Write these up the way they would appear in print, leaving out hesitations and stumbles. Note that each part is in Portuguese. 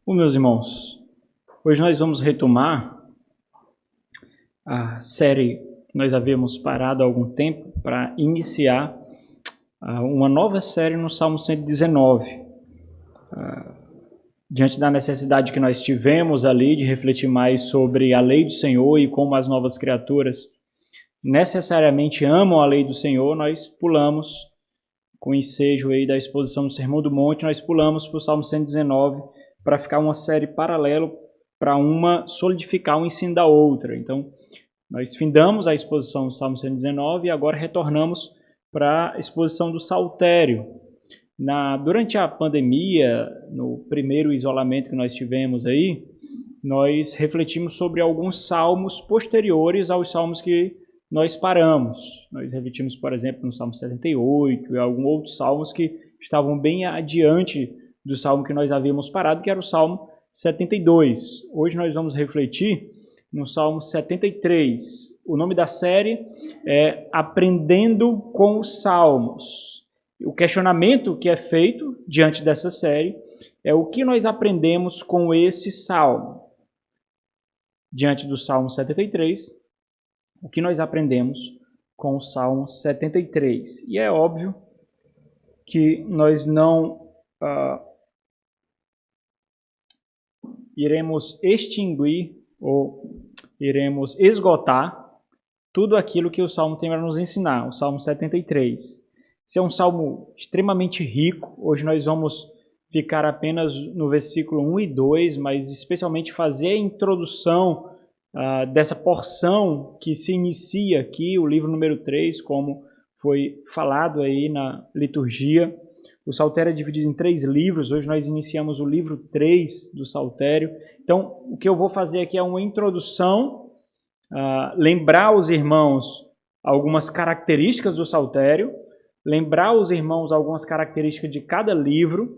Bom, meus irmãos, hoje nós vamos retomar a série que nós havíamos parado há algum tempo para iniciar uma nova série no Salmo 119. Diante da necessidade que nós tivemos ali de refletir mais sobre a lei do Senhor e como as novas criaturas necessariamente amam a lei do Senhor, nós pulamos, com o ensejo aí da exposição do Sermão do Monte, nós pulamos para o Salmo 119 para ficar uma série paralela para uma solidificar um ensino da outra. Então, nós findamos a exposição do Salmo 119 e agora retornamos para a exposição do Saltério. Durante a pandemia, no primeiro isolamento que nós tivemos aí, nós refletimos sobre alguns salmos posteriores aos salmos que nós paramos. Nós refletimos, por exemplo, no Salmo 78 e alguns outros salmos que estavam bem adiante do salmo que nós havíamos parado, que era o Salmo 72. Hoje nós vamos refletir no Salmo 73. O nome da série é Aprendendo com os Salmos. O questionamento que é feito diante dessa série é o que nós aprendemos com esse salmo. Diante do Salmo 73, o que nós aprendemos com o Salmo 73. E é óbvio que nós não iremos extinguir ou iremos esgotar tudo aquilo que o Salmo tem para nos ensinar, o Salmo 73. Esse é um salmo extremamente rico. Hoje nós vamos ficar apenas no versículo 1 e 2, mas especialmente fazer a introdução dessa porção que se inicia aqui, o livro número 3, como foi falado aí na liturgia. O Saltério é dividido em 3 livros, hoje nós iniciamos o livro 3 do Saltério. Então, o que eu vou fazer aqui é uma introdução, lembrar os irmãos algumas características do Saltério, lembrar os irmãos algumas características de cada livro,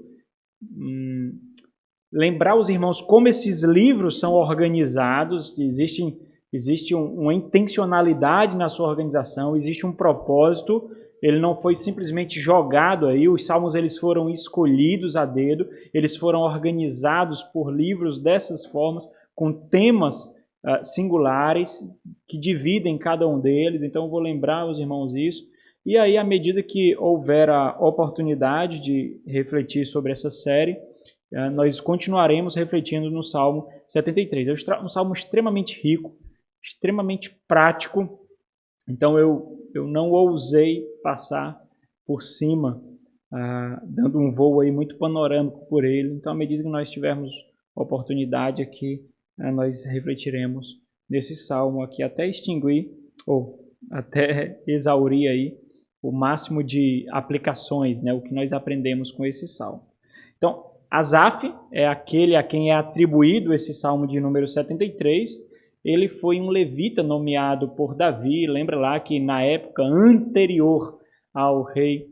lembrar os irmãos como esses livros são organizados, existe uma intencionalidade na sua organização, existe um propósito. Ele não foi simplesmente jogado aí, os salmos eles foram escolhidos a dedo, eles foram organizados por livros dessas formas, com temas singulares que dividem cada um deles. Então eu vou lembrar os irmãos isso. E aí, à medida que houver a oportunidade de refletir sobre essa série, nós continuaremos refletindo no Salmo 73. É um salmo extremamente rico, extremamente prático. Então eu não ousei passar por cima, dando um voo aí muito panorâmico por ele. Então, à medida que nós tivermos oportunidade aqui, nós refletiremos nesse salmo aqui até extinguir, ou até exaurir aí o máximo de aplicações, né, o que nós aprendemos com esse salmo. Então, Asaf é aquele a quem é atribuído esse salmo de número 73. Ele foi um levita nomeado por Davi. Lembra lá que na época anterior ao rei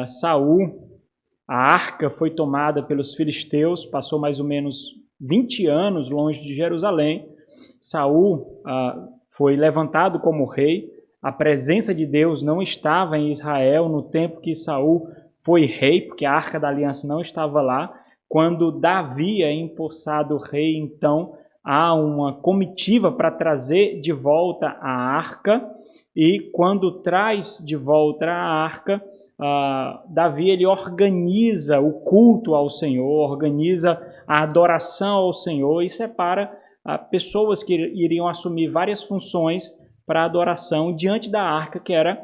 Saul, a arca foi tomada pelos filisteus, passou mais ou menos 20 anos longe de Jerusalém. Saul foi levantado como rei. A presença de Deus não estava em Israel no tempo que Saul foi rei, porque a Arca da Aliança não estava lá. Quando Davi é empossado rei, então há uma comitiva para trazer de volta a arca, e quando traz de volta a arca, Davi ele organiza o culto ao Senhor, organiza a adoração ao Senhor e separa pessoas que iriam assumir várias funções para a adoração diante da arca, que era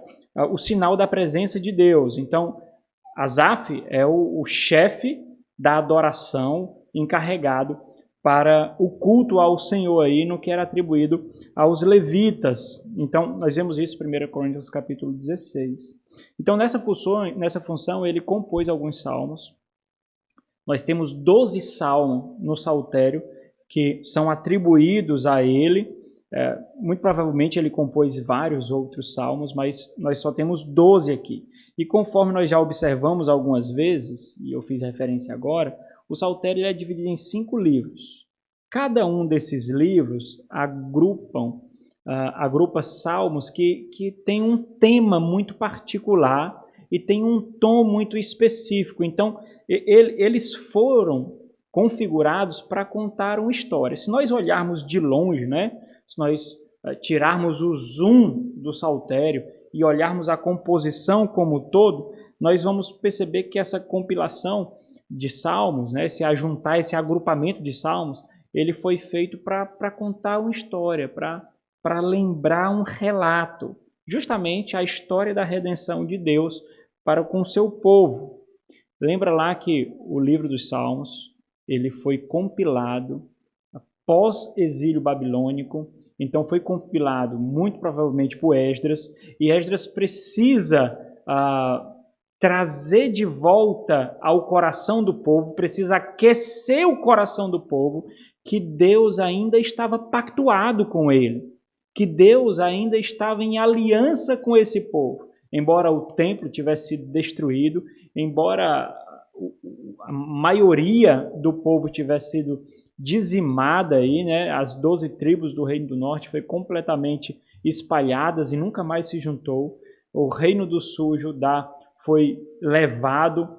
o sinal da presença de Deus. Então, Asaf é o chefe da adoração encarregado para o culto ao Senhor aí, no que era atribuído aos levitas. Então, nós vemos isso em 1 Coríntios capítulo 16. Então, nessa função, ele compôs alguns salmos. Nós temos 12 salmos no Saltério que são atribuídos a ele. Muito provavelmente ele compôs vários outros salmos, mas nós só temos 12 aqui. E conforme nós já observamos algumas vezes, e eu fiz referência agora, o Saltério é dividido em 5 livros. Cada um desses livros agrupa salmos que tem um tema muito particular e tem um tom muito específico. Então, eles foram configurados para contar uma história. Se nós olharmos de longe, né? Se nós tirarmos o zoom do saltério e olharmos a composição como um todo, nós vamos perceber que essa compilação de salmos, né, esse ajuntar, esse agrupamento de salmos, ele foi feito para contar uma história, para lembrar um relato, justamente a história da redenção de Deus para com o seu povo. Lembra lá que o livro dos Salmos, ele foi compilado pós-exílio babilônico, então foi compilado muito provavelmente por Esdras, e Esdras precisa trazer de volta ao coração do povo, precisa aquecer o coração do povo, que Deus ainda estava pactuado com ele, que Deus ainda estava em aliança com esse povo. Embora o templo tivesse sido destruído, embora a maioria do povo tivesse sido dizimada aí, né? As 12 tribos do Reino do Norte foi completamente espalhadas e nunca mais se juntou. O Reino do Sul, Judá, foi levado,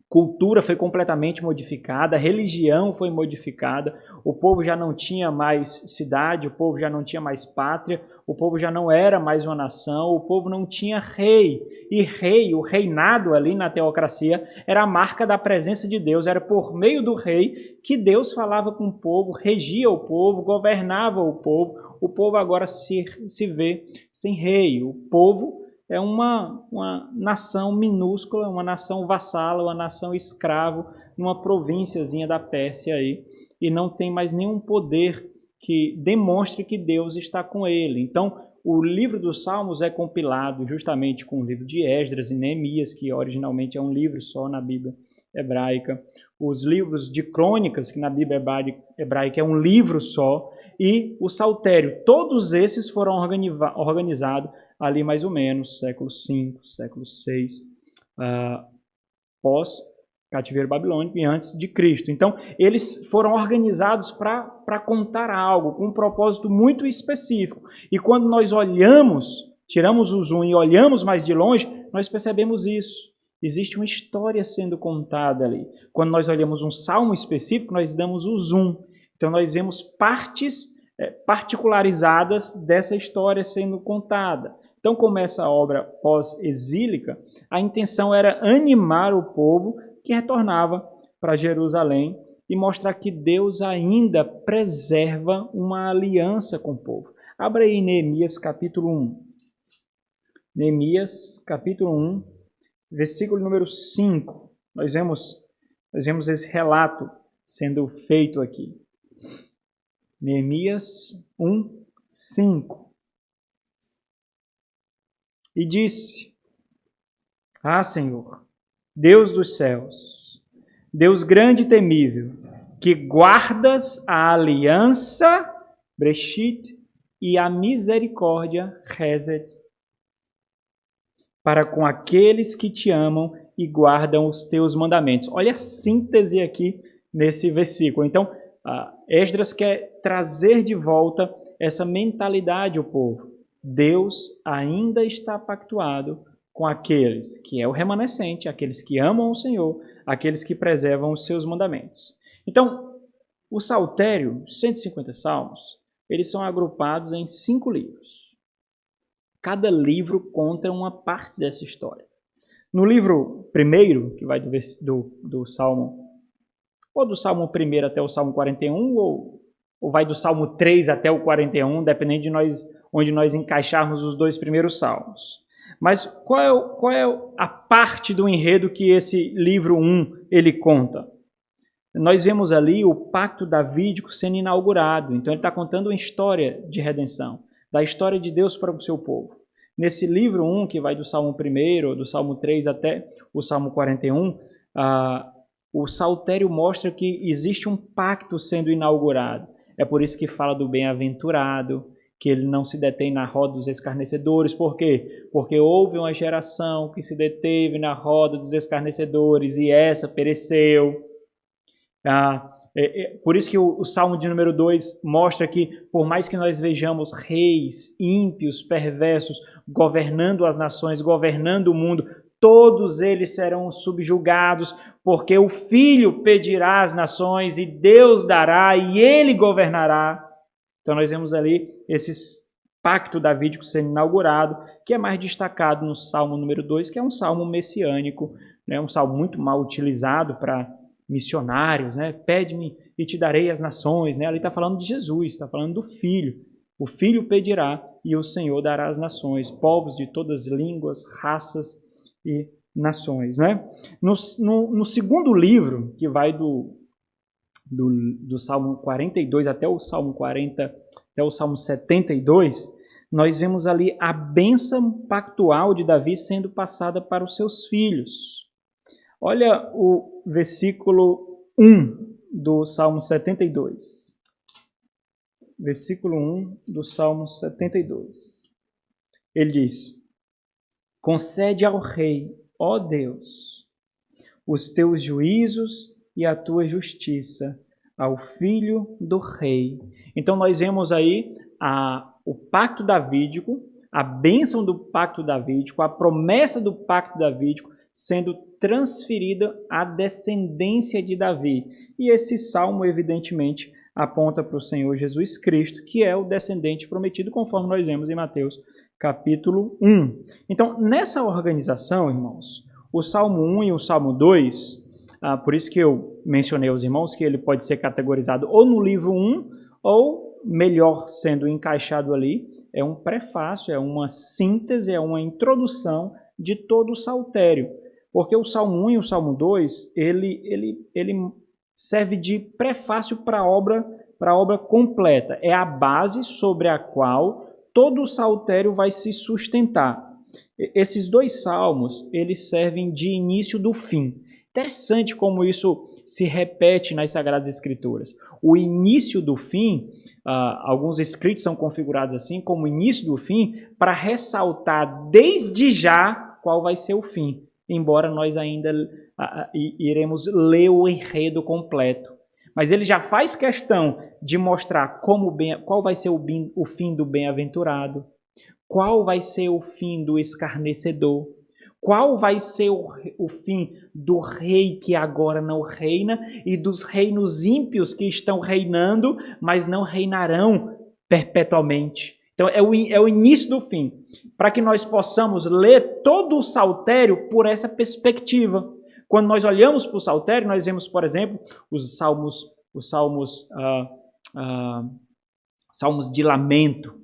cultura foi completamente modificada, a religião foi modificada, o povo já não tinha mais cidade, o povo já não tinha mais pátria, o povo já não era mais uma nação, o povo não tinha rei. E rei, o reinado ali na teocracia, era a marca da presença de Deus, era por meio do rei que Deus falava com o povo, regia o povo, governava o povo agora se vê sem rei, o povo é uma nação minúscula, uma nação vassala, uma nação escravo, numa provínciazinha da Pérsia aí, e não tem mais nenhum poder que demonstre que Deus está com ele. Então, o livro dos Salmos é compilado justamente com o livro de Esdras e Neemias, que originalmente é um livro só na Bíblia hebraica, os livros de crônicas, que na Bíblia hebraica é um livro só, e o Saltério. Todos esses foram organizados ali mais ou menos, século V, século VI, pós-cativeiro babilônico e antes de Cristo. Então, eles foram organizados para contar algo, com um propósito muito específico. E quando nós olhamos, tiramos o zoom e olhamos mais de longe, nós percebemos isso. Existe uma história sendo contada ali. Quando nós olhamos um salmo específico, nós damos o zoom. Então, nós vemos partes particularizadas dessa história sendo contada. Então, como essa obra pós-exílica, a intenção era animar o povo que retornava para Jerusalém e mostrar que Deus ainda preserva uma aliança com o povo. Abra aí Neemias capítulo 1. Neemias capítulo 1, versículo número 5. Nós vemos esse relato sendo feito aqui. Neemias 1, 5. E disse: Senhor, Deus dos céus, Deus grande e temível, que guardas a aliança, Breshit, e a misericórdia, Hesed, para com aqueles que te amam e guardam os teus mandamentos. Olha a síntese aqui nesse versículo. Então, Esdras quer trazer de volta essa mentalidade ao povo. Deus ainda está pactuado com aqueles que é o remanescente, aqueles que amam o Senhor, aqueles que preservam os seus mandamentos. Então, o saltério, 150 salmos, eles são agrupados em 5 livros. Cada livro conta uma parte dessa história. No livro primeiro, que vai do Salmo, ou do Salmo 1 até o Salmo 41, ou vai do Salmo 3 até o 41, dependendo de onde nós encaixarmos os 2 primeiros salmos. Mas qual é a parte do enredo que esse livro 1 ele conta? Nós vemos ali o pacto davídico sendo inaugurado. Então ele está contando uma história de redenção, da história de Deus para o seu povo. Nesse livro 1, que vai do Salmo 1, do Salmo 3 até o Salmo 41, o saltério mostra que existe um pacto sendo inaugurado. É por isso que fala do bem-aventurado, que ele não se detém na roda dos escarnecedores. Por quê? Porque houve uma geração que se deteve na roda dos escarnecedores e essa pereceu. Por isso que o Salmo de número 2 mostra que, por mais que nós vejamos reis ímpios, perversos, governando as nações, governando o mundo, todos eles serão subjugados, porque o Filho pedirá às nações e Deus dará e ele governará. Então nós vemos ali esse pacto davídico sendo inaugurado, que é mais destacado no Salmo número 2, que é um salmo messiânico, né? Um salmo muito mal utilizado para missionários, né? Pede-me e te darei as nações, né? Ali está falando de Jesus, está falando do Filho. O Filho pedirá e o Senhor dará as nações, povos de todas as línguas, raças e nações, né? No segundo livro, que vai do Salmo 42 até o Salmo 40, até o Salmo 72, nós vemos ali a bênção pactual de Davi sendo passada para os seus filhos. Olha o versículo 1 do Salmo 72. Versículo 1 do Salmo 72. Ele diz: concede ao rei, ó Deus, os teus juízos e a tua justiça ao filho do rei. Então nós vemos aí o pacto davídico, a bênção do pacto davídico, a promessa do pacto davídico sendo transferida à descendência de Davi. E esse salmo, evidentemente, aponta para o Senhor Jesus Cristo, que é o descendente prometido, conforme nós vemos em Mateus capítulo 1. Então, nessa organização, irmãos, o Salmo 1 e o Salmo 2, por isso que eu mencionei aos irmãos que ele pode ser categorizado ou no livro 1, ou, melhor sendo encaixado ali, é um prefácio, é uma síntese, é uma introdução de todo o saltério. Porque o Salmo 1 e o Salmo 2, ele serve de prefácio para a obra completa. É a base sobre a qual todo o saltério vai se sustentar. Esses dois salmos, eles servem de início do fim. Interessante como isso se repete nas Sagradas Escrituras. O início do fim, alguns escritos são configurados assim, como início do fim, para ressaltar desde já qual vai ser o fim, embora nós ainda iremos ler o enredo completo. Mas ele já faz questão de mostrar qual vai ser o fim do bem-aventurado, qual vai ser o fim do escarnecedor, qual vai ser o fim do rei que agora não reina e dos reinos ímpios que estão reinando, mas não reinarão perpetuamente. Então é o início do fim, para que nós possamos ler todo o saltério por essa perspectiva. Quando nós olhamos para o saltério, nós vemos, por exemplo, os salmos de lamento,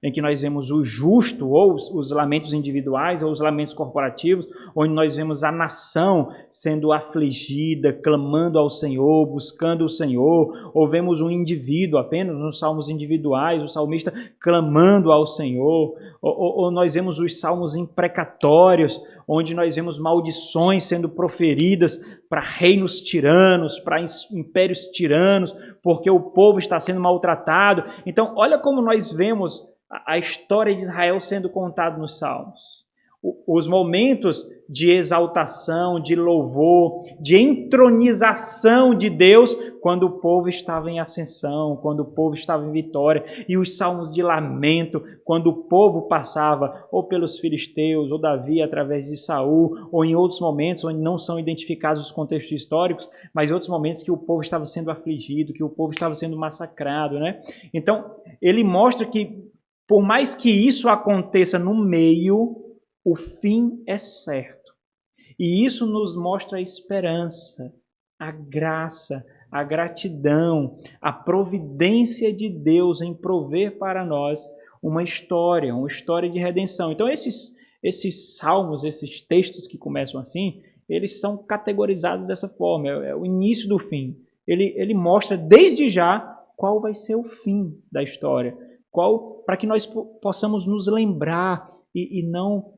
em que nós vemos o justo, ou os lamentos individuais, ou os lamentos corporativos, onde nós vemos a nação sendo afligida, clamando ao Senhor, buscando o Senhor, ou vemos um indivíduo apenas nos salmos individuais, o salmista clamando ao Senhor, ou nós vemos os salmos imprecatórios, onde nós vemos maldições sendo proferidas para reinos tiranos, para impérios tiranos, porque o povo está sendo maltratado. Então, olha como nós vemos a história de Israel sendo contada nos Salmos. Os momentos de exaltação, de louvor, de entronização de Deus, quando o povo estava em ascensão, quando o povo estava em vitória, e os salmos de lamento, quando o povo passava ou pelos filisteus, ou Davi através de Saul, ou em outros momentos onde não são identificados os contextos históricos, mas outros momentos que o povo estava sendo afligido, que o povo estava sendo massacrado, né? Então, ele mostra que por mais que isso aconteça no meio, o fim é certo. E isso nos mostra a esperança, a graça, a gratidão, a providência de Deus em prover para nós uma história de redenção. Então esses salmos, esses textos que começam assim, eles são categorizados dessa forma, é o início do fim. Ele mostra desde já qual vai ser o fim da história, para que nós possamos nos lembrar e não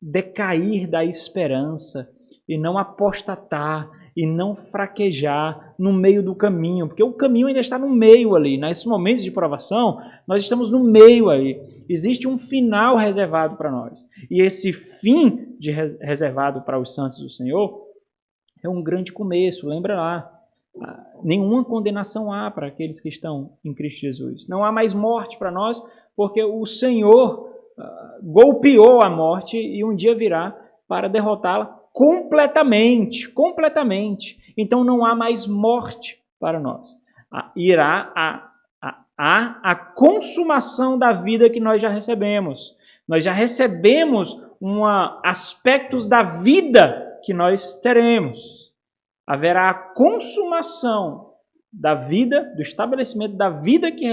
decair da esperança, e não apostatar, e não fraquejar no meio do caminho, porque o caminho ainda está no meio ali. Nesses momentos de provação, nós estamos no meio ali. Existe um final reservado para nós. E esse fim reservado para os santos do Senhor é um grande começo, lembra lá. Nenhuma condenação há para aqueles que estão em Cristo Jesus. Não há mais morte para nós, porque o Senhor golpeou a morte e um dia virá para derrotá-la completamente, completamente. Então não há mais morte para nós. Irá a consumação da vida que nós já recebemos. Nós já recebemos aspectos da vida que nós teremos. Haverá a consumação da vida, do estabelecimento da vida que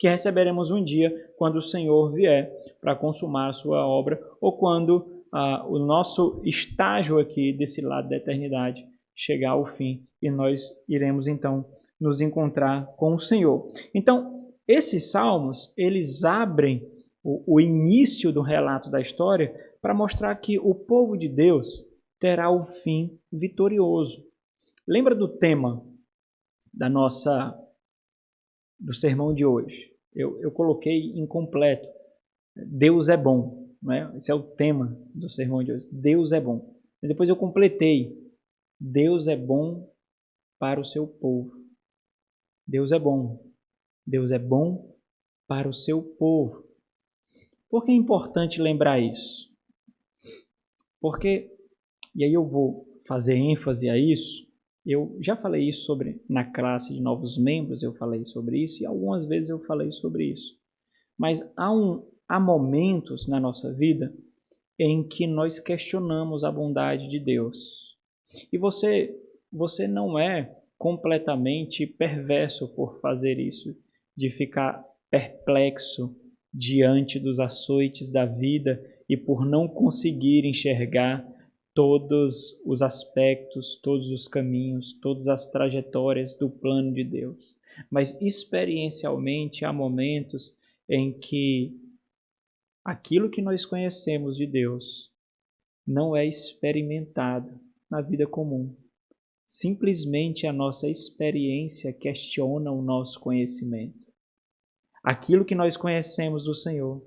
receberemos um dia, quando o Senhor vier para consumar a sua obra, ou quando o nosso estágio aqui desse lado da eternidade chegar ao fim e nós iremos então nos encontrar com o Senhor. Então, esses salmos, eles abrem o início do relato da história para mostrar que o povo de Deus terá o fim vitorioso. Lembra do tema do sermão de hoje? Eu coloquei incompleto. Deus é bom. Não é? Esse é o tema do sermão de hoje. Deus é bom. Mas depois eu completei. Deus é bom para o seu povo. Deus é bom. Deus é bom para o seu povo. Por que é importante lembrar isso? Porque, e aí eu vou fazer ênfase a isso, eu já falei isso na classe de novos membros, eu falei sobre isso, e algumas vezes eu falei sobre isso. Mas há momentos na nossa vida em que nós questionamos a bondade de Deus. E você não é completamente perverso por fazer isso, de ficar perplexo diante dos açoites da vida e por não conseguir enxergar todos os aspectos, todos os caminhos, todas as trajetórias do plano de Deus. Mas experiencialmente há momentos em que aquilo que nós conhecemos de Deus não é experimentado na vida comum. Simplesmente a nossa experiência questiona o nosso conhecimento. Aquilo que nós conhecemos do Senhor,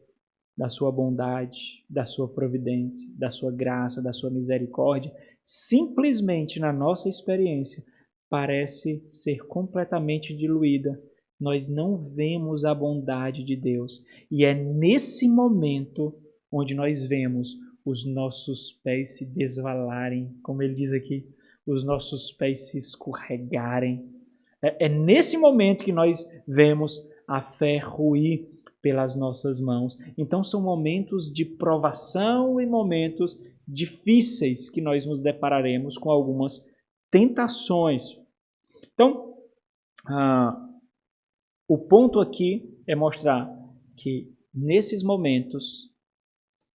da sua bondade, da sua providência, da sua graça, da sua misericórdia, simplesmente na nossa experiência parece ser completamente diluída. Nós não vemos a bondade de Deus. E é nesse momento onde nós vemos os nossos pés se desvalarem, como ele diz aqui, os nossos pés se escorregarem. É nesse momento que nós vemos a fé ruir pelas nossas mãos. Então são momentos de provação e momentos difíceis que nós nos depararemos com algumas tentações. Então, o ponto aqui é mostrar que nesses momentos,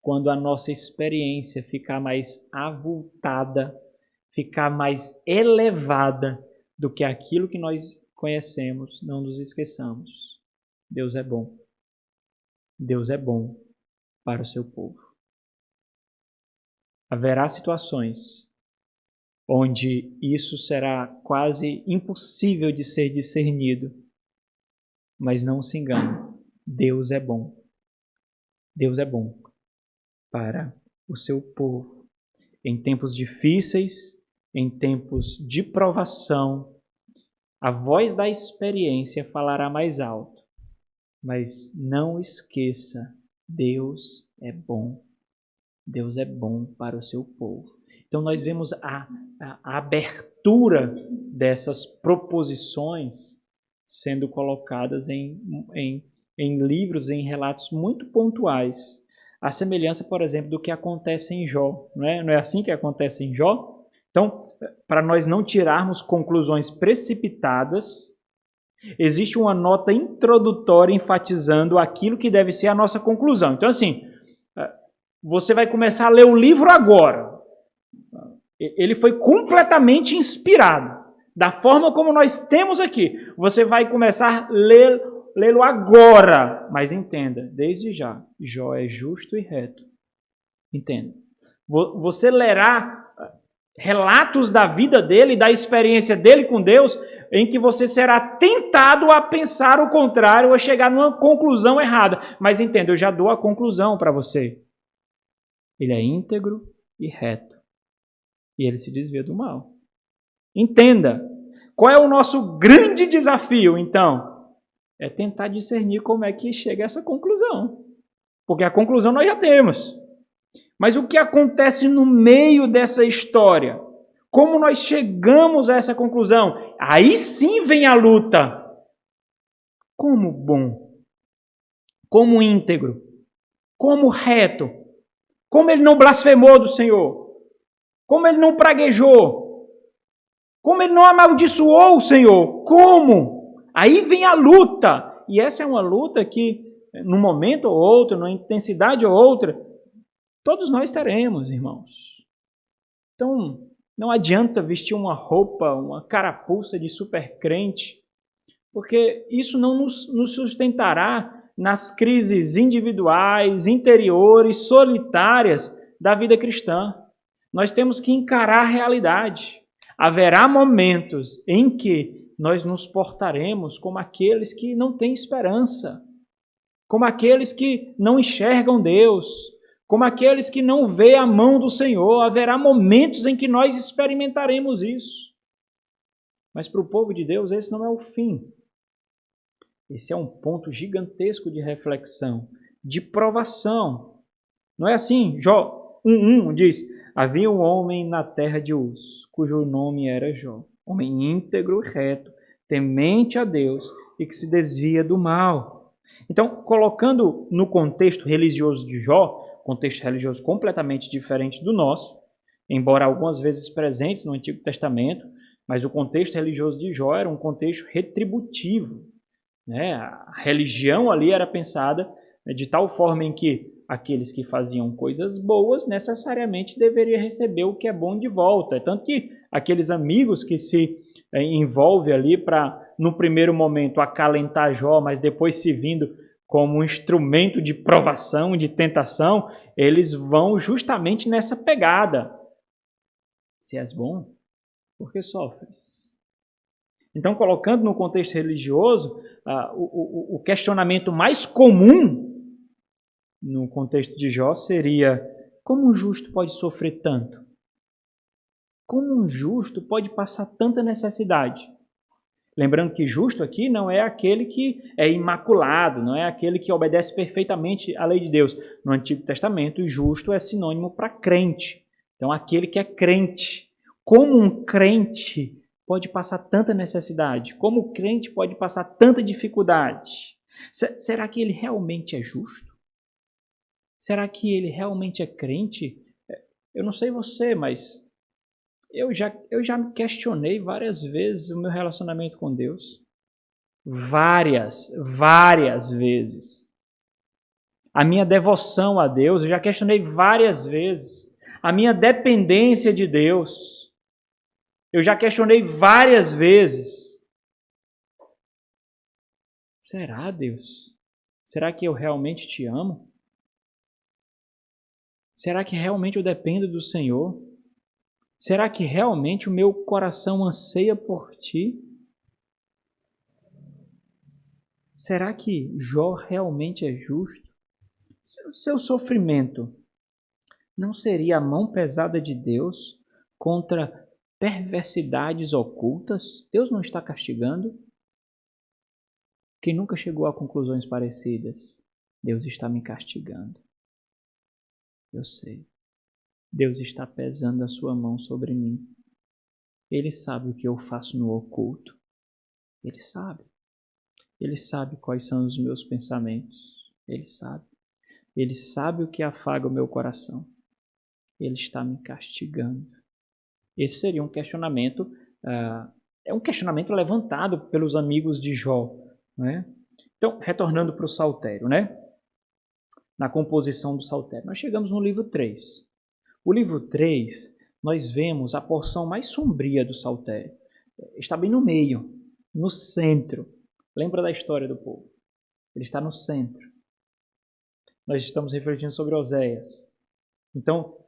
quando a nossa experiência ficar mais avultada, ficar mais elevada do que aquilo que nós conhecemos, não nos esqueçamos. Deus é bom. Deus é bom para o seu povo. Haverá situações onde isso será quase impossível de ser discernido. Mas não se engane, Deus é bom. Deus é bom para o seu povo. Em tempos difíceis, em tempos de provação, a voz da experiência falará mais alto. Mas não esqueça, Deus é bom. Deus é bom para o seu povo. Então nós vemos a abertura dessas proposições sendo colocadas em livros, em relatos muito pontuais. A semelhança, por exemplo, do que acontece em Jó. Não é assim que acontece em Jó? Então, para nós não tirarmos conclusões precipitadas, existe uma nota introdutória enfatizando aquilo que deve ser a nossa conclusão. Então, assim, você vai começar a ler o livro agora. Ele foi completamente inspirado. Da forma como nós temos aqui. Você vai começar a lê-lo agora. Mas entenda, desde já, Jó é justo e reto. Entenda. Você lerá relatos da vida dele, da experiência dele com Deus, em que você será tentado a pensar o contrário, a chegar numa conclusão errada. Mas entenda, eu já dou a conclusão para você. Ele é íntegro e reto. E ele se desvia do mal. Entenda, qual é o nosso grande desafio, então? É tentar discernir como é que chega a essa conclusão. Porque a conclusão nós já temos. Mas o que acontece no meio dessa história? Como nós chegamos a essa conclusão? Aí sim vem a luta. Como bom, como íntegro, como reto, como ele não blasfemou do Senhor, como ele não praguejou, como ele não amaldiçoou o Senhor, como? Aí vem a luta. E essa é uma luta que, num momento ou outro, numa intensidade ou outra, todos nós teremos, irmãos. Então, não adianta vestir uma roupa, uma carapuça de super crente, porque isso não nos sustentará nas crises individuais, interiores, solitárias da vida cristã. Nós temos que encarar a realidade. Haverá momentos em que nós nos portaremos como aqueles que não têm esperança, como aqueles que não enxergam Deus, como aqueles que não veem a mão do Senhor. Haverá momentos em que nós experimentaremos isso. Mas para o povo de Deus, esse não é o fim. Esse é um ponto gigantesco de reflexão, de provação. Não é assim? Jó 1:1 diz: havia um homem na terra de Uz, cujo nome era Jó, homem íntegro e reto, temente a Deus e que se desvia do mal. Então, colocando no contexto religioso de Jó, contexto religioso completamente diferente do nosso, embora algumas vezes presentes no Antigo Testamento, mas o contexto religioso de Jó era um contexto retributivo. A religião ali era pensada de tal forma em que aqueles que faziam coisas boas necessariamente deveriam receber o que é bom de volta. Tanto que aqueles amigos que se envolvem ali para, no primeiro momento, acalentar Jó, mas depois se vindo como um instrumento de provação, de tentação, eles vão justamente nessa pegada. Se és bom, por que sofres? Então, colocando no contexto religioso, o questionamento mais comum no contexto de Jó seria: como um justo pode sofrer tanto? Como um justo pode passar tanta necessidade? Lembrando que justo aqui não é aquele que é imaculado, não é aquele que obedece perfeitamente à lei de Deus. No Antigo Testamento, justo é sinônimo para crente. Então, aquele que é crente. Como um crente pode passar tanta necessidade? Como o crente pode passar tanta dificuldade? Será que ele realmente é justo? Será que ele realmente é crente? Eu não sei você, mas eu já me questionei várias vezes o meu relacionamento com Deus. Várias vezes. A minha devoção a Deus, eu já questionei várias vezes. A minha dependência de Deus, eu já questionei várias vezes. Será, Deus? Será que eu realmente te amo? Será que realmente eu dependo do Senhor? Será que realmente o meu coração anseia por ti? Será que Jó realmente é justo? Seu sofrimento não seria a mão pesada de Deus contra perversidades ocultas? Deus não está castigando? Quem nunca chegou a conclusões parecidas? Deus está me castigando. Eu sei. Deus está pesando a sua mão sobre mim. Ele sabe o que eu faço no oculto. Ele sabe. Ele sabe quais são os meus pensamentos. Ele sabe. Ele sabe o que afaga o meu coração. Ele está me castigando. Esse seria um questionamento, é um questionamento levantado pelos amigos de Jó. Né? Então, retornando para o saltério, né? Na composição do saltério. Nós chegamos no livro 3. O livro 3, nós vemos a porção mais sombria do saltério. Está bem no meio, no centro. Lembra da história do povo? Ele está no centro. Nós estamos refletindo sobre Oséias. Então,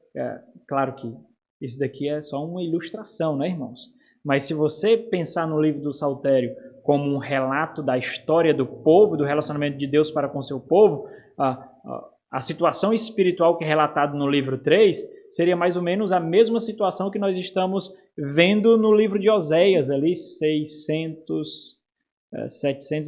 claro que isso daqui é só uma ilustração, né, irmãos? Mas se você pensar no livro do saltério como um relato da história do povo, do relacionamento de Deus para com seu povo, a situação espiritual que é relatada no livro 3 seria mais ou menos a mesma situação que nós estamos vendo no livro de Oséias, ali 700 a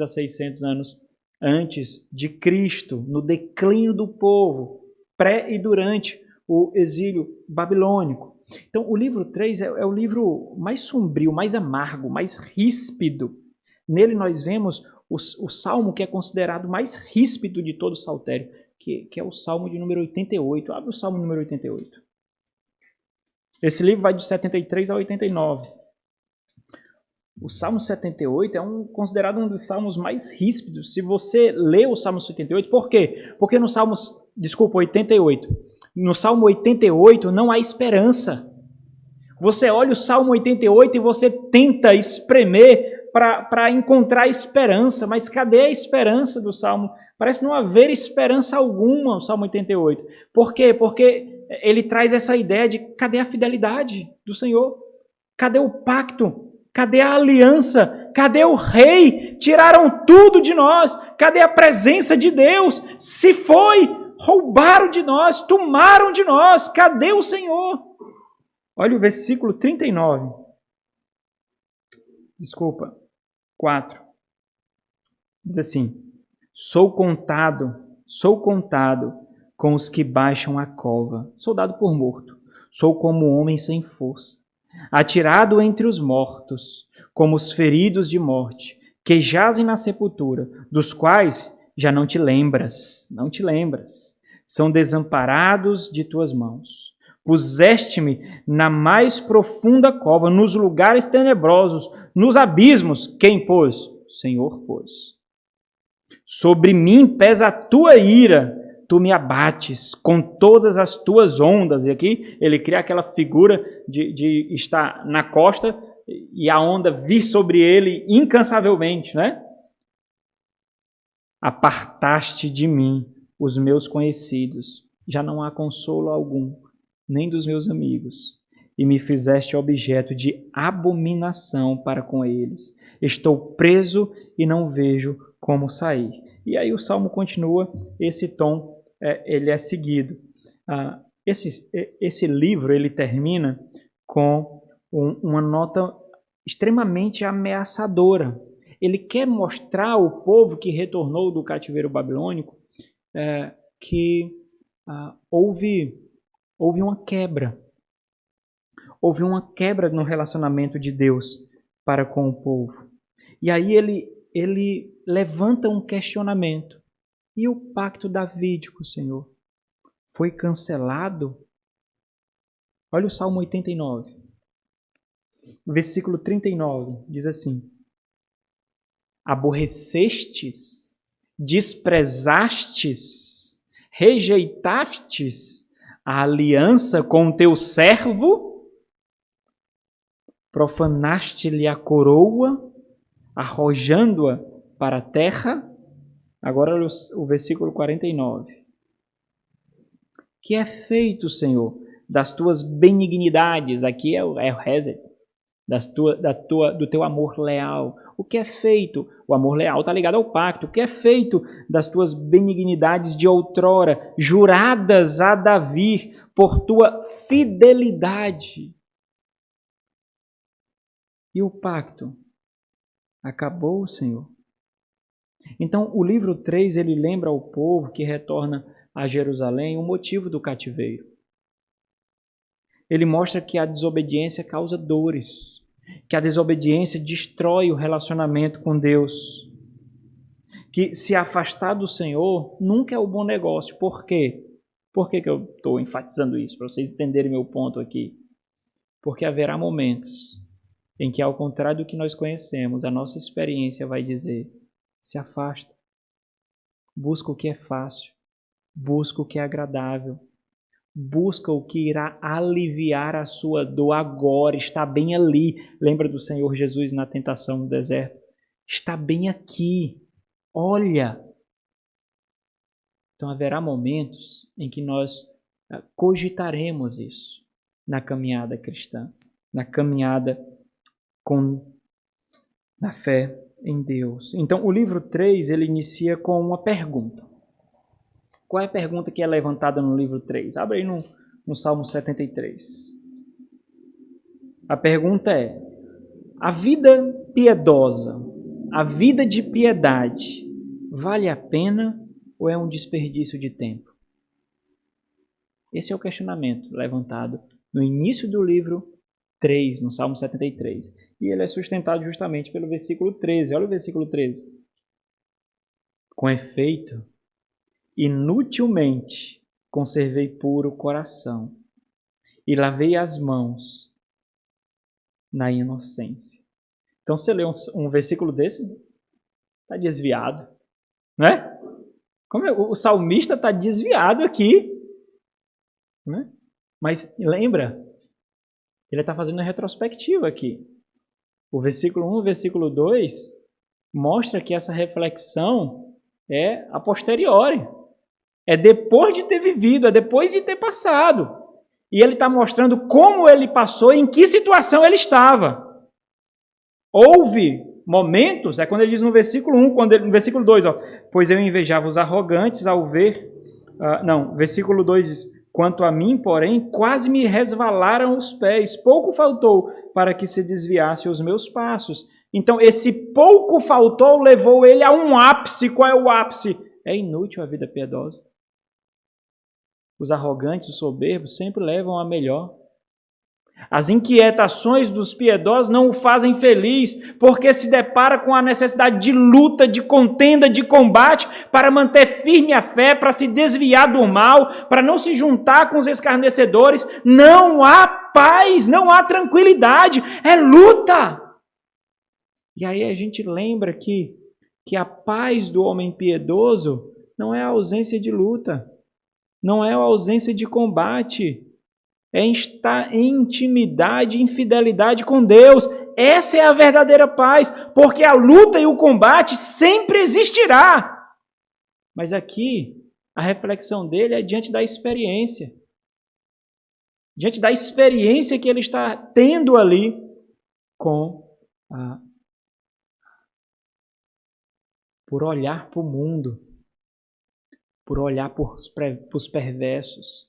600 anos antes de Cristo, no declínio do povo, pré e durante o exílio babilônico. Então, o livro 3 é o livro mais sombrio, mais amargo, mais ríspido. Nele nós vemos o salmo que é considerado mais ríspido de todo o saltério, que é o salmo de número 88. Abre o salmo número 88. Esse livro vai de 73 a 89. O Salmo 78 é considerado um dos salmos mais ríspidos. Se você lê o Salmo 78, por quê? Porque no Salmo 88. No Salmo 88 não há esperança. Você olha o Salmo 88 e você tenta espremer para encontrar esperança, mas cadê a esperança do Salmo? Parece não haver esperança alguma no Salmo 88. Por quê? Porque ele traz essa ideia de cadê a fidelidade do Senhor? Cadê o pacto? Cadê a aliança? Cadê o rei? Tiraram tudo de nós. Cadê a presença de Deus? Se foi, roubaram de nós, tomaram de nós. Cadê o Senhor? Olha o versículo 39. Desculpa, 4. Diz assim: Sou contado com os que baixam a cova. Sou dado por morto. Sou como homem sem força. Atirado entre os mortos, como os feridos de morte, que jazem na sepultura, dos quais já não te lembras. São desamparados de tuas mãos. Puseste-me na mais profunda cova, nos lugares tenebrosos, nos abismos. Quem pôs? O Senhor pôs. Sobre mim pesa a tua ira, tu me abates com todas as tuas ondas. E aqui ele cria aquela figura de estar na costa e a onda vir sobre ele incansavelmente, né? Apartaste de mim os meus conhecidos, já não há consolo algum, nem dos meus amigos, e me fizeste objeto de abominação para com eles. Estou preso e não vejo como sair. E aí o Salmo continua, esse tom ele é seguido. Esse livro ele termina com uma nota extremamente ameaçadora. Ele quer mostrar ao povo que retornou do cativeiro babilônico que houve uma quebra. Houve uma quebra no relacionamento de Deus para com o povo. E aí ele levanta um questionamento. E o pacto davídico, Senhor, foi cancelado? Olha o Salmo 89. Versículo 39 diz assim: Aborrecestes, desprezastes, rejeitastes a aliança com teu servo, profanaste-lhe a coroa, arrojando-a para a terra. Agora olha o versículo 49. Que é feito, Senhor, das tuas benignidades? Aqui é o reset. Do teu amor leal. O que é feito? O amor leal está ligado ao pacto. O que é feito das tuas benignidades de outrora, juradas a Davi por tua fidelidade? E o pacto? Acabou, Senhor. Então, o livro 3, ele lembra ao povo que retorna a Jerusalém o motivo do cativeiro. Ele mostra que a desobediência causa dores, que a desobediência destrói o relacionamento com Deus, que se afastar do Senhor nunca é um bom negócio. Por quê? Por que eu estou enfatizando isso? Para vocês entenderem meu ponto aqui. Porque haverá momentos em que, ao contrário do que nós conhecemos, a nossa experiência vai dizer: se afasta, busca o que é fácil, busca o que é agradável, busca o que irá aliviar a sua dor agora, está bem ali. Lembra do Senhor Jesus na tentação no deserto? Está bem aqui, olha. Então haverá momentos em que nós cogitaremos isso na caminhada cristã, na caminhada na fé em Deus. Então o livro 3 ele inicia com uma pergunta. Qual é a pergunta que é levantada no livro 3? Abre aí no Salmo 73. A pergunta é: a vida piedosa, a vida de piedade, vale a pena ou é um desperdício de tempo? Esse é o questionamento levantado no início do livro 3, no Salmo 73. E ele é sustentado justamente pelo versículo 13. Olha o versículo 13. Com efeito, inutilmente conservei puro o coração e lavei as mãos na inocência. Então, você lê um versículo desse, está desviado, né? O salmista está desviado aqui, né? Mas lembra, ele está fazendo uma retrospectiva aqui. O versículo 1 e o versículo 2 mostra que essa reflexão é a posteriori. É depois de ter vivido, é depois de ter passado. E ele está mostrando como ele passou, em que situação ele estava. Houve momentos, é quando ele diz no versículo 1, no versículo 2, pois eu invejava os arrogantes ao ver... versículo 2 diz, quanto a mim, porém, quase me resvalaram os pés, pouco faltou para que se desviasse os meus passos. Então, esse pouco faltou levou ele a um ápice. Qual é o ápice? É inútil a vida piedosa. Os arrogantes, os soberbos, sempre levam a melhor. As inquietações dos piedosos não o fazem feliz, porque se depara com a necessidade de luta, de contenda, de combate, para manter firme a fé, para se desviar do mal, para não se juntar com os escarnecedores. Não há paz, não há tranquilidade, é luta. E aí a gente lembra que a paz do homem piedoso não é a ausência de luta, não é a ausência de combate, é estar em intimidade, em fidelidade com Deus. Essa é a verdadeira paz, porque a luta e o combate sempre existirá. Mas aqui, a reflexão dele é diante da experiência. Diante da experiência que ele está tendo ali por olhar para o mundo, por olhar para os perversos,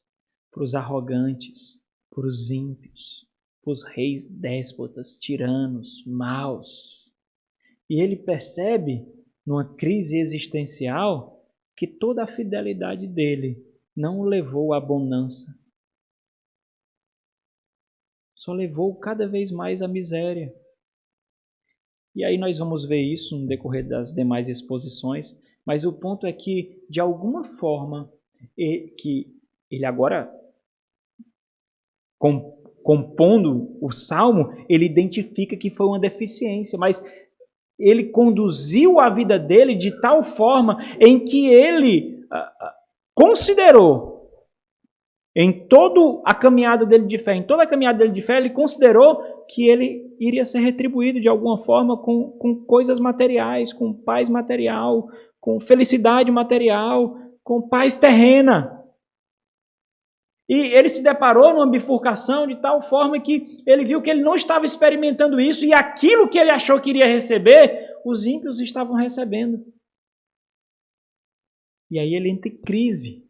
para os arrogantes, para os ímpios, para os reis déspotas, tiranos, maus. E ele percebe, numa crise existencial, que toda a fidelidade dele não o levou à bonança. Só levou cada vez mais à miséria. E aí nós vamos ver isso no decorrer das demais exposições, mas o ponto é que, de alguma forma, que ele agora, compondo o Salmo, ele identifica que foi uma deficiência, mas ele conduziu a vida dele de tal forma em que ele considerou, em toda a caminhada dele de fé, ele considerou que ele iria ser retribuído de alguma forma com coisas materiais, com paz material, com felicidade material, com paz terrena. E ele se deparou numa bifurcação de tal forma que ele viu que ele não estava experimentando isso e aquilo que ele achou que iria receber, os ímpios estavam recebendo. E aí ele entra em crise.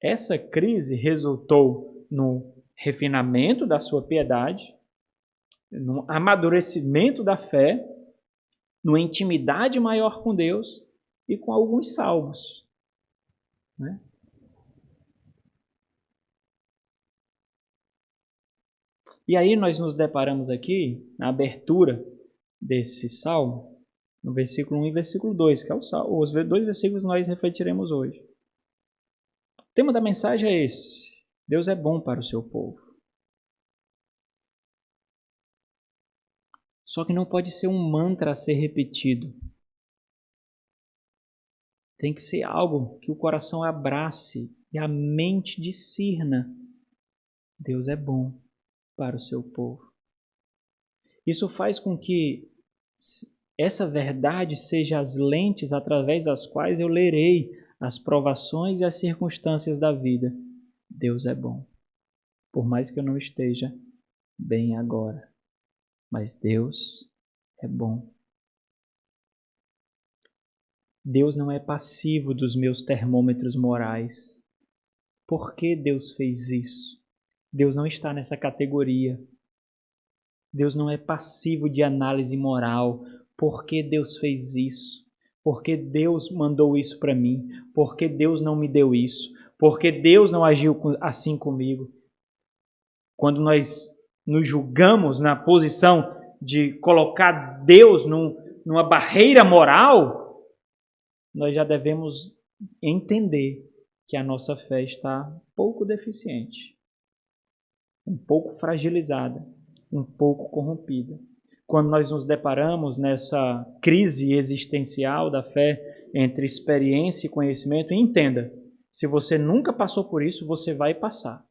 Essa crise resultou no refinamento da sua piedade, no amadurecimento da fé, numa intimidade maior com Deus e com alguns salmos, né? E aí nós nos deparamos aqui, na abertura desse salmo, no versículo 1 e versículo 2, que é os dois versículos que nós refletiremos hoje. O tema da mensagem é esse: Deus é bom para o seu povo. Só que não pode ser um mantra a ser repetido. Tem que ser algo que o coração abrace e a mente discirna. Deus é bom para o seu povo. Isso faz com que essa verdade seja as lentes através das quais eu lerei as provações e as circunstâncias da vida. Deus é bom, por mais que eu não esteja bem agora, mas Deus é bom. Deus não é passivo dos meus termômetros morais. Por que Deus fez isso? Deus não está nessa categoria. Deus não é passivo de análise moral. Por que Deus fez isso? Porque Deus mandou isso para mim? Porque Deus não me deu isso? Porque Deus não agiu assim comigo? Quando nós nos julgamos na posição de colocar Deus numa barreira moral, nós já devemos entender que a nossa fé está um pouco deficiente, um pouco fragilizada, um pouco corrompida. Quando nós nos deparamos nessa crise existencial da fé entre experiência e conhecimento, entenda, se você nunca passou por isso, você vai passar.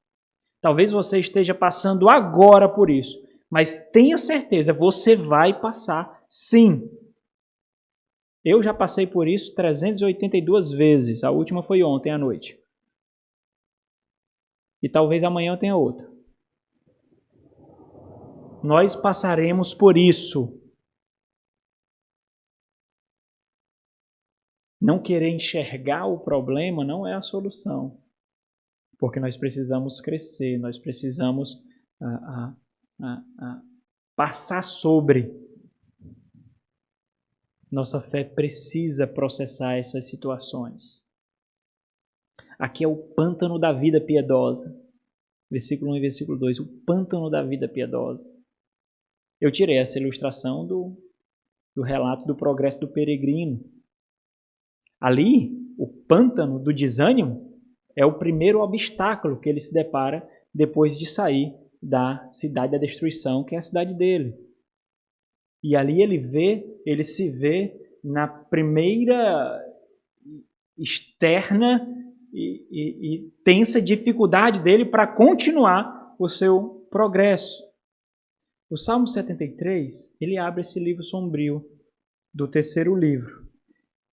Talvez você esteja passando agora por isso, mas tenha certeza, você vai passar sim. Eu já passei por isso 382 vezes, a última foi ontem à noite. E talvez amanhã eu tenha outra. Nós passaremos por isso. Não querer enxergar o problema não é a solução. Porque nós precisamos crescer, nós precisamos passar sobre. Nossa fé precisa processar essas situações. Aqui é o pântano da vida piedosa. Versículo 1 e versículo 2. O pântano da vida piedosa. Eu tirei essa ilustração do relato do progresso do peregrino. Ali, o pântano do desânimo é o primeiro obstáculo que ele se depara depois de sair da cidade da destruição, que é a cidade dele. E ali ele se vê na primeira externa e tensa dificuldade dele para continuar o seu progresso. O Salmo 73, ele abre esse livro sombrio do terceiro livro.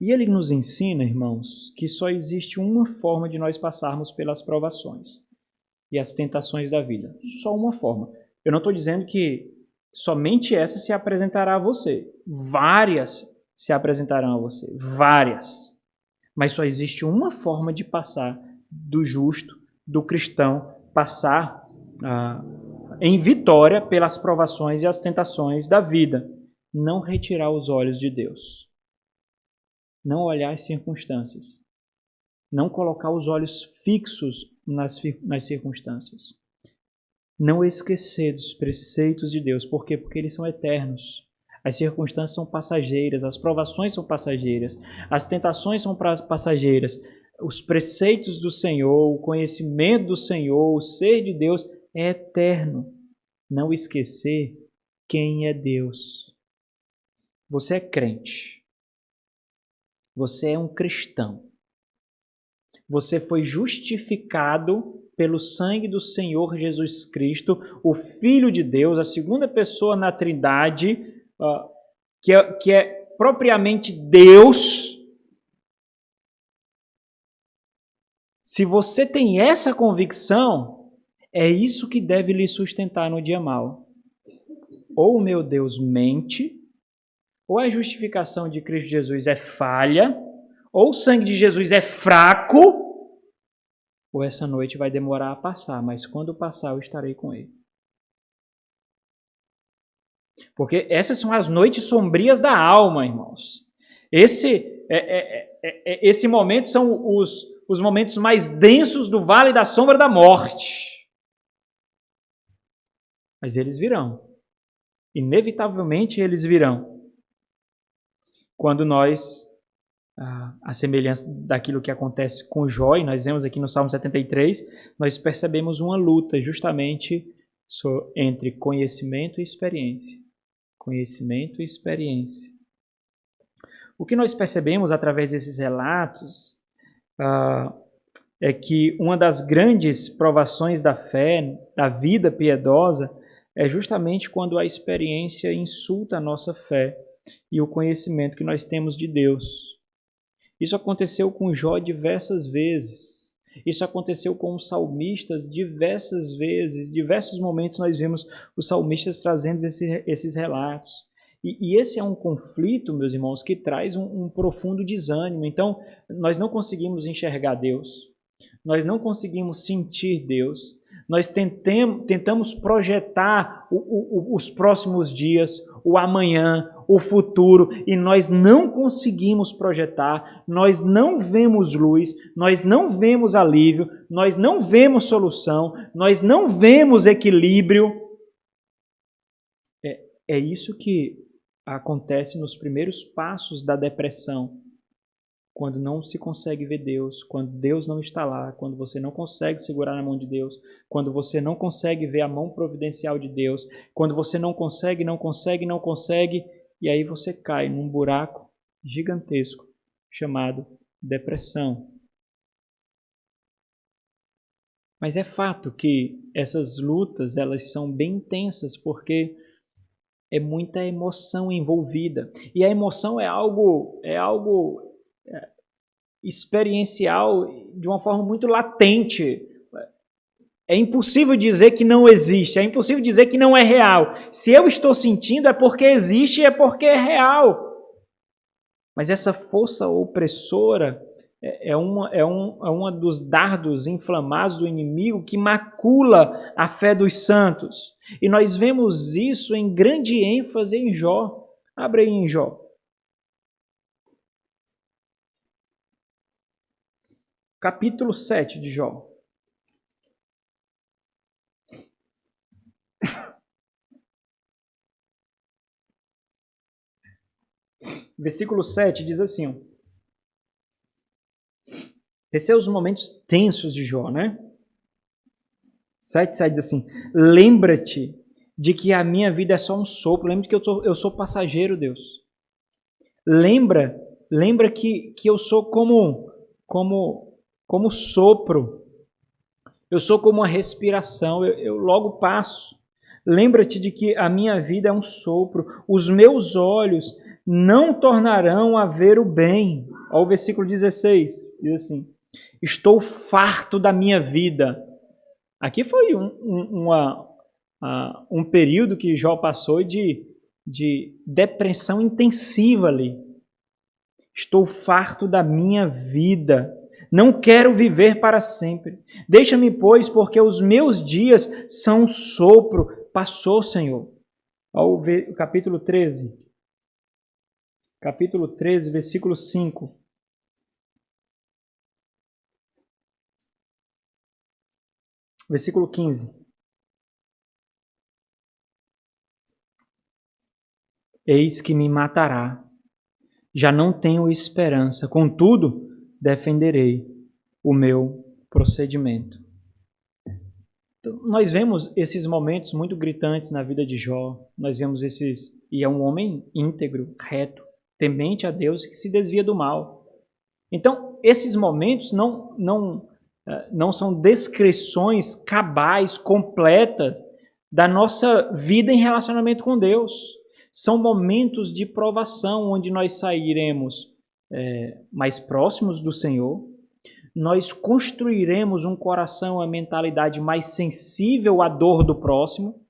E ele nos ensina, irmãos, que só existe uma forma de nós passarmos pelas provações e as tentações da vida. Só uma forma. Eu não estou dizendo que somente essa se apresentará a você. Várias se apresentarão a você. Várias. Mas só existe uma forma de passar do justo, do cristão, passar em vitória pelas provações e as tentações da vida. Não retirar os olhos de Deus. Não olhar as circunstâncias. Não colocar os olhos fixos nas circunstâncias. Não esquecer dos preceitos de Deus. Por quê? Porque eles são eternos. As circunstâncias são passageiras, as provações são passageiras, as tentações são passageiras. Os preceitos do Senhor, o conhecimento do Senhor, o ser de Deus é eterno. Não esquecer quem é Deus. Você é crente. Você é um cristão. Você foi justificado pelo sangue do Senhor Jesus Cristo, o Filho de Deus, a segunda pessoa na Trindade, que é propriamente Deus. Se você tem essa convicção, é isso que deve lhe sustentar no dia mau. Ou o meu Deus mente, ou a justificação de Cristo Jesus é falha, ou o sangue de Jesus é fraco, ou essa noite vai demorar a passar, mas quando passar eu estarei com ele. Porque essas são as noites sombrias da alma, irmãos. Esse momento são os momentos mais densos do vale da sombra da morte. Mas eles virão. Inevitavelmente eles virão. Quando nós, a semelhança daquilo que acontece com Jó, e nós vemos aqui no Salmo 73, nós percebemos uma luta justamente entre conhecimento e experiência. Conhecimento e experiência. O que nós percebemos através desses relatos é que uma das grandes provações da fé, da vida piedosa, é justamente quando a experiência insulta a nossa fé e o conhecimento que nós temos de Deus. Isso aconteceu com Jó diversas vezes. Isso aconteceu com os salmistas diversas vezes. Diversos momentos nós vemos os salmistas trazendo esses relatos. E esse é um conflito, meus irmãos, que traz um profundo desânimo. Então, nós não conseguimos enxergar Deus. Nós não conseguimos sentir Deus. Nós tentamos projetar os próximos dias, o amanhã, o futuro, e nós não conseguimos projetar, nós não vemos luz, nós não vemos alívio, nós não vemos solução, nós não vemos equilíbrio. É isso que acontece nos primeiros passos da depressão. Quando não se consegue ver Deus, quando Deus não está lá, quando você não consegue segurar na mão de Deus, quando você não consegue ver a mão providencial de Deus, quando você não consegue, e aí você cai num buraco gigantesco chamado depressão. Mas é fato que essas lutas, elas são bem intensas, porque é muita emoção envolvida. E a emoção é algo experiencial de uma forma muito latente. É impossível dizer que não existe, é impossível dizer que não é real. Se eu estou sentindo, é porque existe e é porque é real. Mas essa força opressora é uma dos dardos inflamados do inimigo que macula a fé dos santos. E nós vemos isso em grande ênfase em Jó. Abre aí em Jó. Capítulo 7 de Jó. Versículo 7 diz assim. Esses são os momentos tensos de Jó, né? 7 diz assim: lembra-te de que a minha vida é só um sopro. Lembra que eu sou passageiro, Deus. Lembra que eu sou como sopro. Eu sou como uma respiração, eu logo passo. Lembra-te de que a minha vida é um sopro. Os meus olhos não tornarão a ver o bem. Olha o versículo 16, diz assim: estou farto da minha vida. Aqui foi um período que Jó passou de depressão intensiva ali. Estou farto da minha vida. Não quero viver para sempre. Deixa-me, pois, porque os meus dias são um sopro. Passou, Senhor. Olha o capítulo 13. Capítulo 13, versículo 5. Versículo 15. Eis que me matará. Já não tenho esperança. Contudo, defenderei o meu procedimento. Então, nós vemos esses momentos muito gritantes na vida de Jó. Nós vemos e é um homem íntegro, reto, temente a Deus, que se desvia do mal. Então, esses momentos não são descrições cabais, completas da nossa vida em relacionamento com Deus. São momentos de provação onde nós sairemos mais próximos do Senhor, nós construiremos um coração, a mentalidade mais sensível à dor do próximo,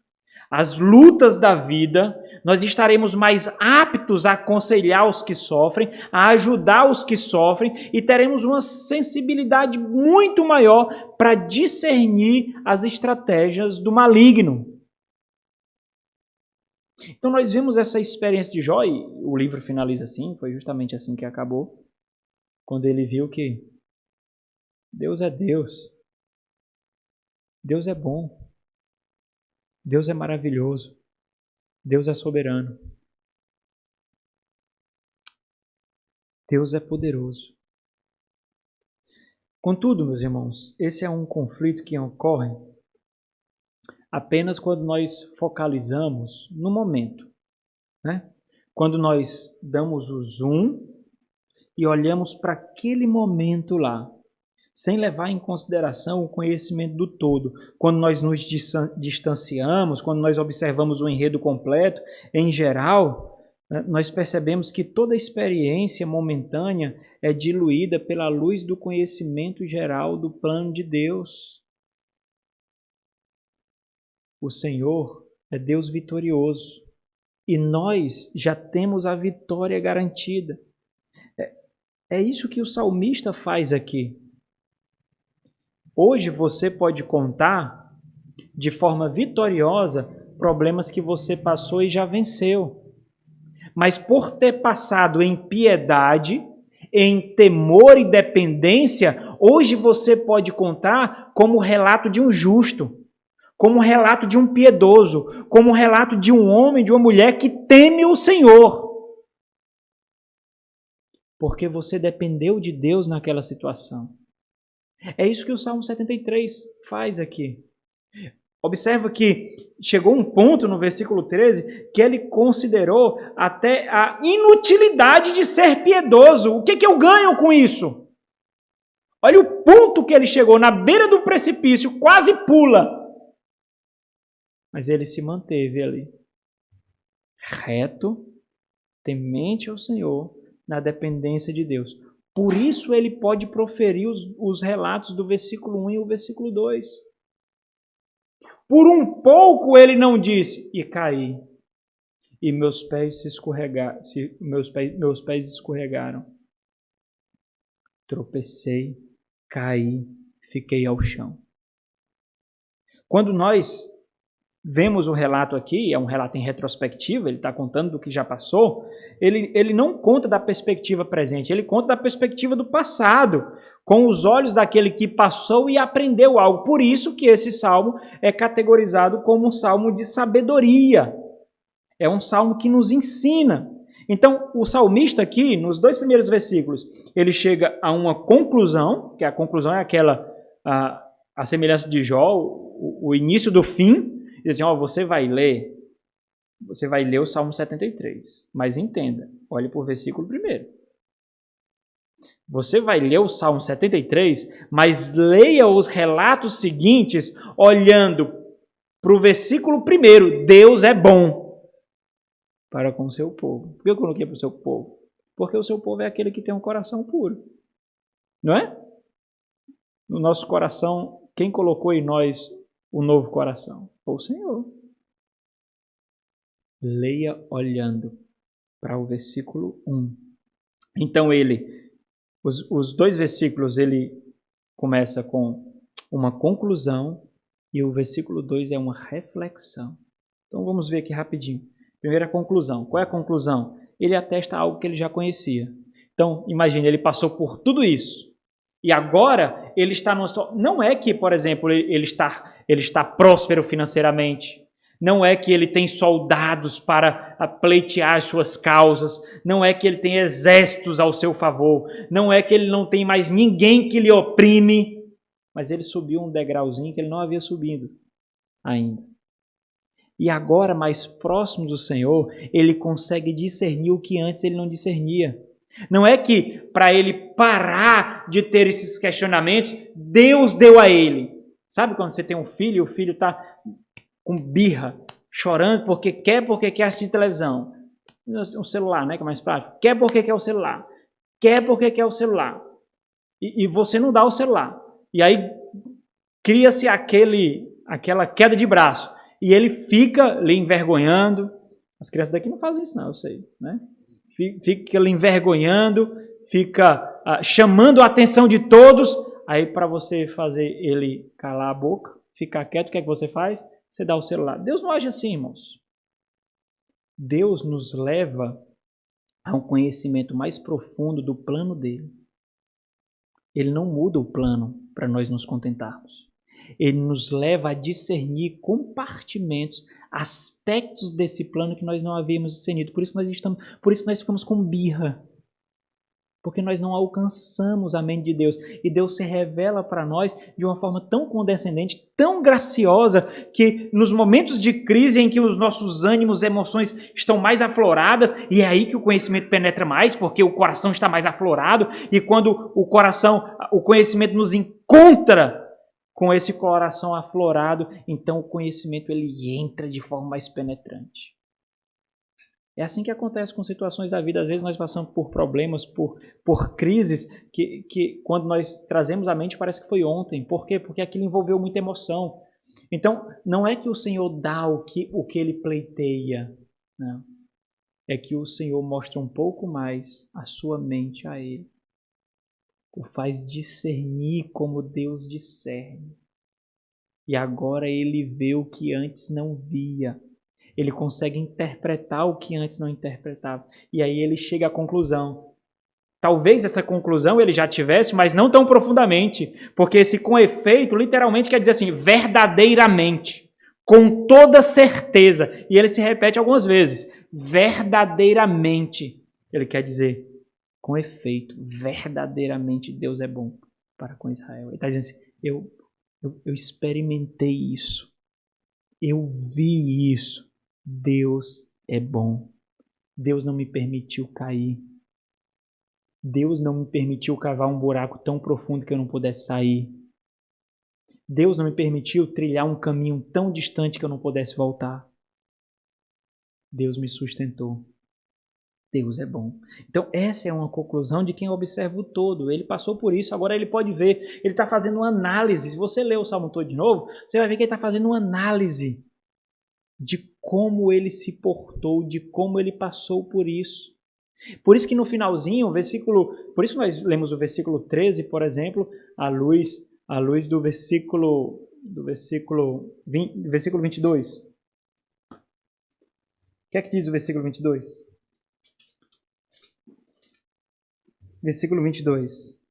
às lutas da vida, nós estaremos mais aptos a aconselhar os que sofrem, a ajudar os que sofrem e teremos uma sensibilidade muito maior para discernir as estratégias do maligno. Então nós vimos essa experiência de Jó, e o livro finaliza assim, foi justamente assim que acabou, quando ele viu que Deus é Deus, Deus é bom, Deus é maravilhoso, Deus é soberano, Deus é poderoso. Contudo, meus irmãos, esse é um conflito que ocorre apenas quando nós focalizamos no momento, né? Quando nós damos o zoom e olhamos para aquele momento lá, sem levar em consideração o conhecimento do todo. Quando nós nos distanciamos, quando nós observamos o enredo completo, em geral, nós percebemos que toda experiência momentânea é diluída pela luz do conhecimento geral do plano de Deus. O Senhor é Deus vitorioso e nós já temos a vitória garantida. É isso que o salmista faz aqui. Hoje você pode contar de forma vitoriosa problemas que você passou e já venceu. Mas por ter passado em piedade, em temor e dependência, hoje você pode contar como o relato de um justo, como o relato de um piedoso, como o relato de um homem, de uma mulher que teme o Senhor. Porque você dependeu de Deus naquela situação. É isso que o Salmo 73 faz aqui. Observa que chegou um ponto no versículo 13 que ele considerou até a inutilidade de ser piedoso. O que eu ganho com isso? Olha o ponto que ele chegou, na beira do precipício, quase pula. Mas ele se manteve ali, reto, temente ao Senhor, na dependência de Deus. Por isso ele pode proferir os relatos do versículo 1 e o versículo 2. Por um pouco ele não disse, e caí, e meus pés escorregaram. Tropecei, caí, fiquei ao chão. Quando nós vemos o relato aqui, é um relato em retrospectiva, ele está contando do que já passou, ele não conta da perspectiva presente, ele conta da perspectiva do passado, com os olhos daquele que passou e aprendeu algo. Por isso que esse salmo é categorizado como um salmo de sabedoria. É um salmo que nos ensina. Então, o salmista aqui, nos 2 primeiros versículos, ele chega a uma conclusão, que a conclusão é aquela, a semelhança de Jó, o início do fim. Diz assim, você vai ler o Salmo 73, mas entenda, olhe para o versículo 1. Você vai ler o Salmo 73, mas leia os relatos seguintes olhando para o versículo 1. Deus é bom para com o seu povo. Por que eu coloquei para o seu povo? Porque o seu povo é aquele que tem um coração puro. Não é? No nosso coração, quem colocou em nós o novo coração? Foi o Senhor. Leia olhando para o versículo 1. Então os 2 versículos, ele começa com uma conclusão e o versículo 2 é uma reflexão. Então vamos ver aqui rapidinho. Primeira conclusão. Qual é a conclusão? Ele atesta algo que ele já conhecia. Então, imagine, ele passou por tudo isso. E agora ele está numa situação. Não é que, por exemplo, ele está próspero financeiramente. Não é que ele tem soldados para pleitear as suas causas. Não é que ele tem exércitos ao seu favor. Não é que ele não tem mais ninguém que lhe oprime. Mas ele subiu um degrauzinho que ele não havia subido ainda. E agora, mais próximo do Senhor, ele consegue discernir o que antes ele não discernia. Não é que para ele parar de ter esses questionamentos, Deus deu a ele. Sabe quando você tem um filho e o filho está com birra, chorando porque quer assistir televisão? Um celular, né, que é mais prático. Quer porque quer o celular. Quer porque quer o celular. E você não dá o celular. E aí cria-se aquela queda de braço. E ele fica lhe envergonhando. As crianças daqui não fazem isso não, eu sei, né? Fica lhe envergonhando, fica chamando a atenção de todos. Aí para você fazer ele calar a boca, ficar quieto, o que é que você faz? Você dá o celular. Deus não age assim, irmãos. Deus nos leva a um conhecimento mais profundo do plano dele. Ele não muda o plano para nós nos contentarmos. Ele nos leva a discernir compartimentos, aspectos desse plano que nós não havíamos discernido. Por isso nós ficamos com birra. Porque nós não alcançamos a mente de Deus. E Deus se revela para nós de uma forma tão condescendente, tão graciosa, que nos momentos de crise em que os nossos ânimos, emoções estão mais afloradas, e é aí que o conhecimento penetra mais, porque o coração está mais aflorado, e quando o conhecimento nos encontra com esse coração aflorado, então o conhecimento ele entra de forma mais penetrante. É assim que acontece com situações da vida. Às vezes nós passamos por problemas, por crises, que quando nós trazemos à mente parece que foi ontem. Por quê? Porque aquilo envolveu muita emoção. Então, não é que o Senhor dá o que ele pleiteia. Não. É que o Senhor mostra um pouco mais a sua mente a ele. O faz discernir como Deus discerne. E agora ele vê o que antes não via. Ele consegue interpretar o que antes não interpretava. E aí ele chega à conclusão. Talvez essa conclusão ele já tivesse, mas não tão profundamente. Porque esse com efeito, literalmente quer dizer assim, verdadeiramente. Com toda certeza. E ele se repete algumas vezes. Verdadeiramente. Ele quer dizer, com efeito, verdadeiramente Deus é bom para com Israel. Ele está dizendo assim, eu experimentei isso. Eu vi isso. Deus é bom. Deus não me permitiu cair. Deus não me permitiu cavar um buraco tão profundo que eu não pudesse sair. Deus não me permitiu trilhar um caminho tão distante que eu não pudesse voltar. Deus me sustentou. Deus é bom. Então, essa é uma conclusão de quem observa o todo. Ele passou por isso, agora ele pode ver. Ele está fazendo uma análise. Se você ler o Salmo todo de novo, você vai ver que ele está fazendo uma análise de como ele se portou, de como ele passou por isso. Por isso que no finalzinho, por isso nós lemos o versículo 13, por exemplo, à luz do versículo 22. O que é que diz o versículo 22? Versículo 22.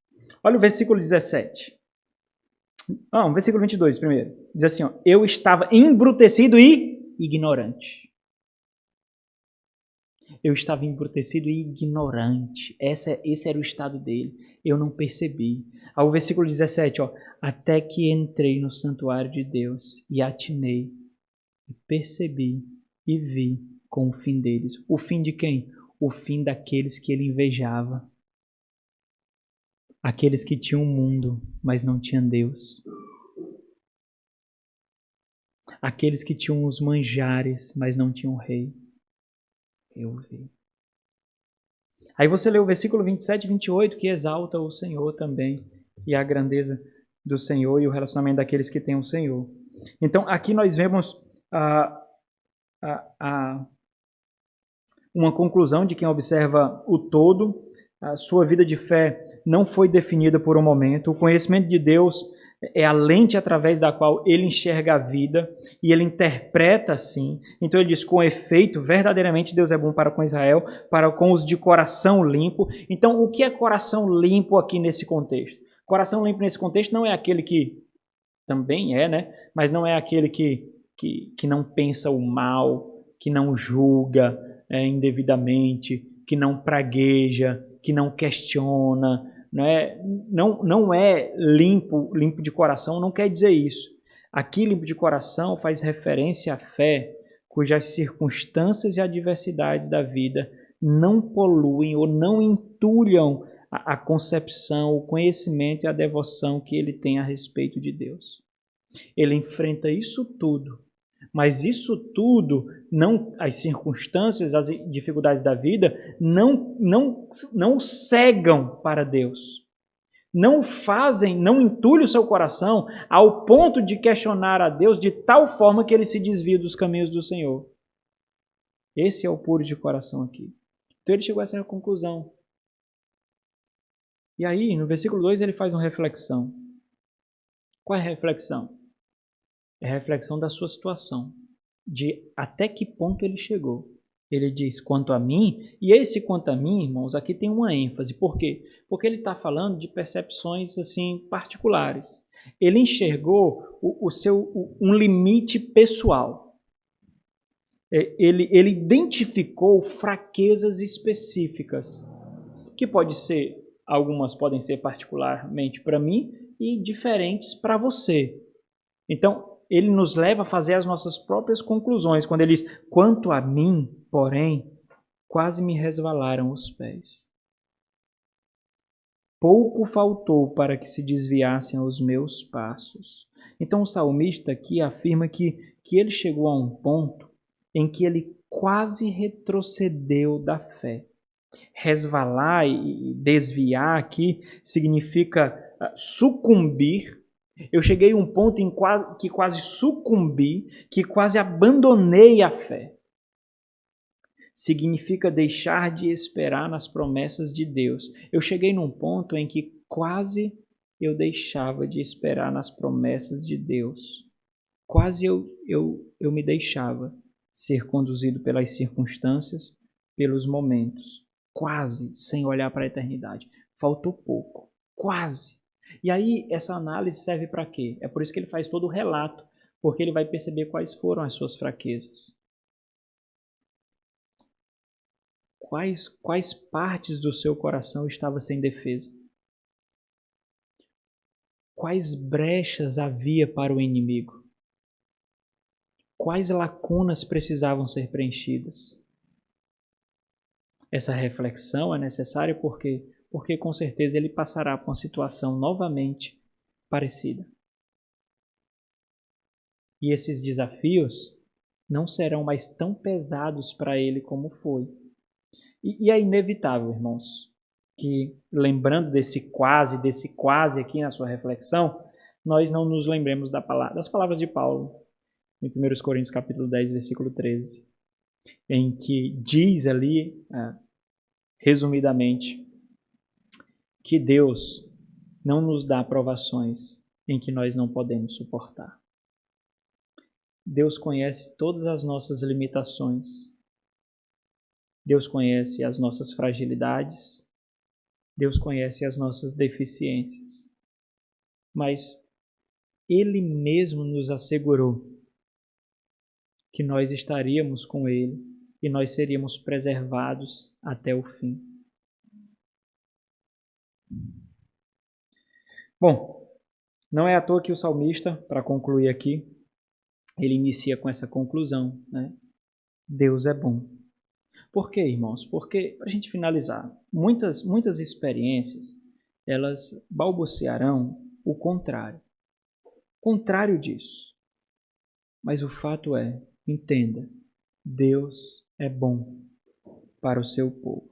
Olha o versículo 17. O versículo 22 primeiro. Diz assim, eu estava embrutecido e ignorante. Eu estava embrutecido e ignorante. Esse era o estado dele. Eu não percebi. Ao versículo 17, até que entrei no santuário de Deus e atinei, e percebi e vi com o fim deles. O fim de quem? O fim daqueles que ele invejava. Aqueles que tinham o mundo, mas não tinham Deus. Aqueles que tinham os manjares, mas não tinham rei. Eu vi. Aí você lê o versículo 27 e 28, que exalta o Senhor também, e a grandeza do Senhor e o relacionamento daqueles que têm o Senhor. Então, aqui nós vemos uma conclusão de quem observa o todo. A sua vida de fé não foi definida por um momento. O conhecimento de Deus é a lente através da qual ele enxerga a vida e ele interpreta assim. Então ele diz, com efeito, verdadeiramente Deus é bom para com Israel, para com os de coração limpo. Então o que é coração limpo aqui nesse contexto? Coração limpo nesse contexto não é aquele que, também é, né? Mas não é aquele que não pensa o mal, que não julga indevidamente, que não pragueja, que não questiona, não é limpo de coração, não quer dizer isso. Aqui, limpo de coração faz referência à fé cujas circunstâncias e adversidades da vida não poluem ou não entulham a concepção, o conhecimento e a devoção que ele tem a respeito de Deus. Ele enfrenta isso tudo, mas isso tudo, não, as circunstâncias, as dificuldades da vida, não cegam para Deus. Não entulham o seu coração ao ponto de questionar a Deus de tal forma que ele se desvia dos caminhos do Senhor. Esse é o puro de coração aqui. Então ele chegou a essa conclusão. E aí, no versículo 2, ele faz uma reflexão. Qual é a reflexão? É a reflexão da sua situação, de até que ponto ele chegou. Ele diz, quanto a mim, e esse quanto a mim, irmãos, aqui tem uma ênfase. Por quê? Porque ele está falando de percepções assim particulares. Ele enxergou um limite pessoal. Ele identificou fraquezas específicas, que algumas podem ser particularmente para mim e diferentes para você. Então, ele nos leva a fazer as nossas próprias conclusões. Quando ele diz, quanto a mim, porém, quase me resvalaram os pés. Pouco faltou para que se desviassem os meus passos. Então, o salmista aqui afirma que ele chegou a um ponto em que ele quase retrocedeu da fé. Resvalar e desviar aqui significa sucumbir. Eu cheguei a um ponto em que quase sucumbi, que quase abandonei a fé. Significa deixar de esperar nas promessas de Deus. Eu cheguei num ponto em que quase eu deixava de esperar nas promessas de Deus. Quase eu me deixava. ser conduzido pelas circunstâncias, pelos momentos, quase sem olhar para a eternidade. Faltou pouco, quase. E aí essa análise serve para quê? É por isso que ele faz todo o relato, porque ele vai perceber quais foram as suas fraquezas. Quais partes do seu coração estavam sem defesa? Quais brechas havia para o inimigo? Quais lacunas precisavam ser preenchidas? Essa reflexão é necessária porque com certeza ele passará por uma situação novamente parecida. E esses desafios não serão mais tão pesados para ele como foi. E é inevitável, irmãos, que lembrando desse quase aqui na sua reflexão, nós não nos lembremos das palavras de Paulo em 1 Coríntios capítulo 10, versículo 13, em que diz ali, resumidamente, que Deus não nos dá provações em que nós não podemos suportar. Deus conhece todas as nossas limitações. Deus conhece as nossas fragilidades. Deus conhece as nossas deficiências. Mas Ele mesmo nos assegurou que nós estaríamos com Ele e nós seríamos preservados até o fim. Bom, não é à toa que o salmista, para concluir aqui, ele inicia com essa conclusão, né? Deus é bom. Por quê, irmãos? Porque, para a gente finalizar, muitas experiências, elas balbuciarão o contrário. Contrário disso. Mas o fato é, entenda, Deus é bom para o seu povo.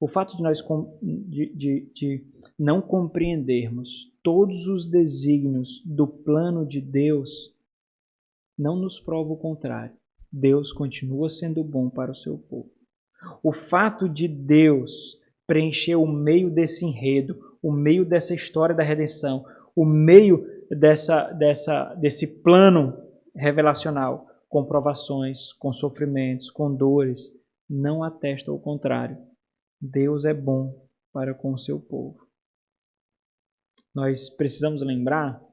O fato de nós de não compreendermos todos os desígnios do plano de Deus não nos prova o contrário. Deus continua sendo bom para o seu povo. O fato de Deus preencher o meio desse enredo, o meio dessa história da redenção, o meio desse plano revelacional, com provações, com sofrimentos, com dores, não atesta o contrário. Deus é bom para com o seu povo. Nós precisamos lembrar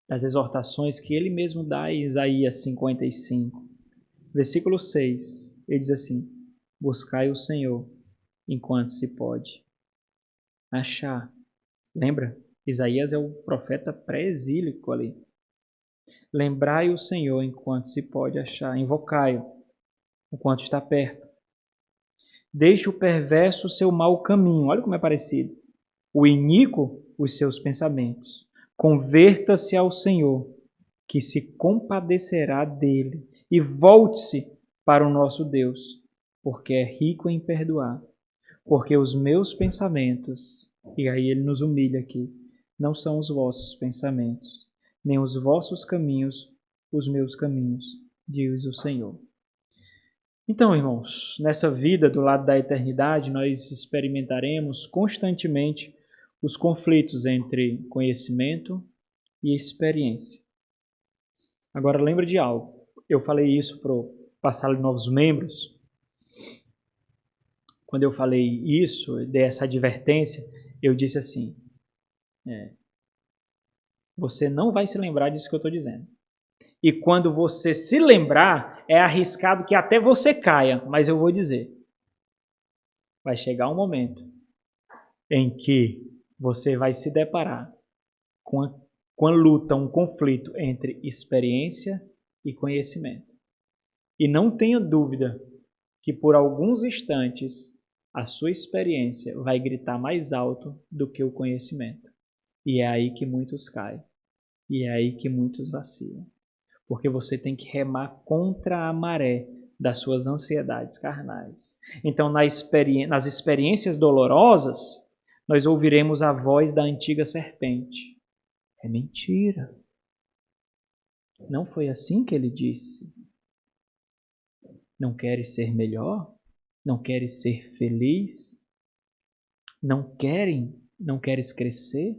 das exortações que ele mesmo dá em Isaías 55, versículo 6. Ele diz assim: buscai o Senhor enquanto se pode achar. Lembra? Isaías é o profeta pré-exílico ali. Lembrai o Senhor enquanto se pode achar. Invocai-o enquanto está perto. Deixe o perverso o seu mau caminho. Olha como é parecido. O iníquo, os seus pensamentos. Converta-se ao Senhor, que se compadecerá dele. E volte-se para o nosso Deus, porque é rico em perdoar. Porque os meus pensamentos, e aí ele nos humilha aqui, não são os vossos pensamentos, nem os vossos caminhos, os meus caminhos, diz o Senhor. Então, irmãos, nessa vida do lado da eternidade, nós experimentaremos constantemente os conflitos entre conhecimento e experiência. Agora, lembra de algo. Eu falei isso para o passado de novos membros. Quando eu falei isso, dei essa advertência, eu disse assim, você não vai se lembrar disso que eu estou dizendo. E quando você se lembrar, é arriscado que até você caia, mas eu vou dizer. Vai chegar um momento em que você vai se deparar com a luta, um conflito entre experiência e conhecimento. E não tenha dúvida que por alguns instantes a sua experiência vai gritar mais alto do que o conhecimento. E é aí que muitos caem. E é aí que muitos vacilam. Porque você tem que remar contra a maré das suas ansiedades carnais. Então, nas experiências dolorosas, nós ouviremos a voz da antiga serpente. É mentira. Não foi assim que ele disse. Não queres ser melhor? Não queres ser feliz? Não queres crescer?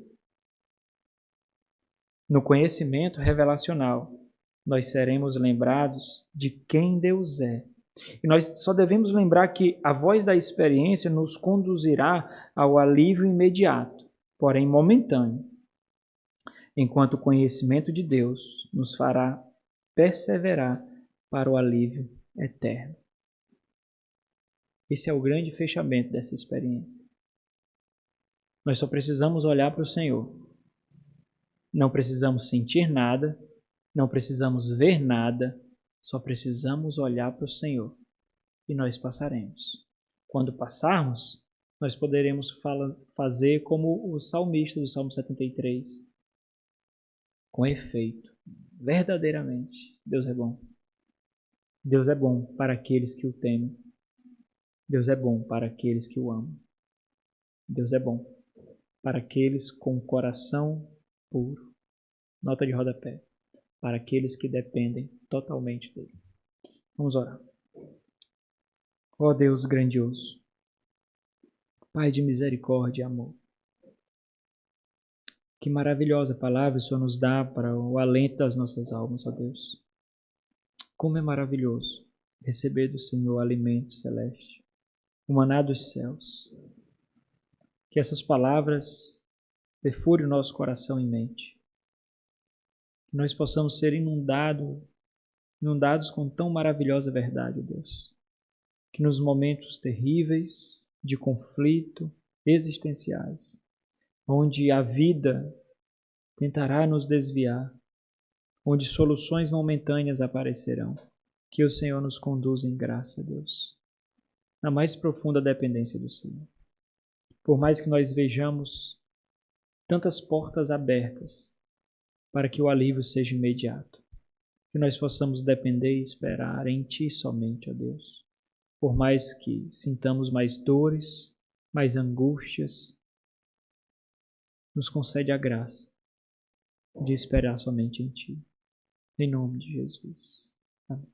No conhecimento revelacional, nós seremos lembrados de quem Deus é. E nós só devemos lembrar que a voz da experiência nos conduzirá ao alívio imediato, porém momentâneo, enquanto o conhecimento de Deus nos fará perseverar para o alívio eterno. Esse é o grande fechamento dessa experiência. Nós só precisamos olhar para o Senhor. Não precisamos sentir nada, não precisamos ver nada, só precisamos olhar para o Senhor e nós passaremos. Quando passarmos, nós poderemos fazer como o salmista do Salmo 73, com efeito, verdadeiramente, Deus é bom. Deus é bom para aqueles que o temem. Deus é bom para aqueles que o amam. Deus é bom para aqueles com o coração puro. Nota de rodapé. Para aqueles que dependem totalmente dele. Vamos orar. Ó Deus grandioso, Pai de misericórdia e amor, que maravilhosa palavra o Senhor nos dá para o alento das nossas almas, ó Deus. Como é maravilhoso receber do Senhor alimento celeste, o maná dos céus. Que essas palavras perfurem o nosso coração e mente. Que nós possamos ser inundados com tão maravilhosa verdade, ó Deus. Que nos momentos terríveis de conflito existenciais, onde a vida tentará nos desviar, onde soluções momentâneas aparecerão, que o Senhor nos conduza em graça, Deus, na mais profunda dependência do Senhor. Por mais que nós vejamos tantas portas abertas para que o alívio seja imediato, que nós possamos depender e esperar em Ti somente, ó Deus. Por mais que sintamos mais dores, mais angústias, nos concede a graça de esperar somente em Ti. Em nome de Jesus. Amém.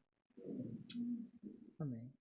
Amém.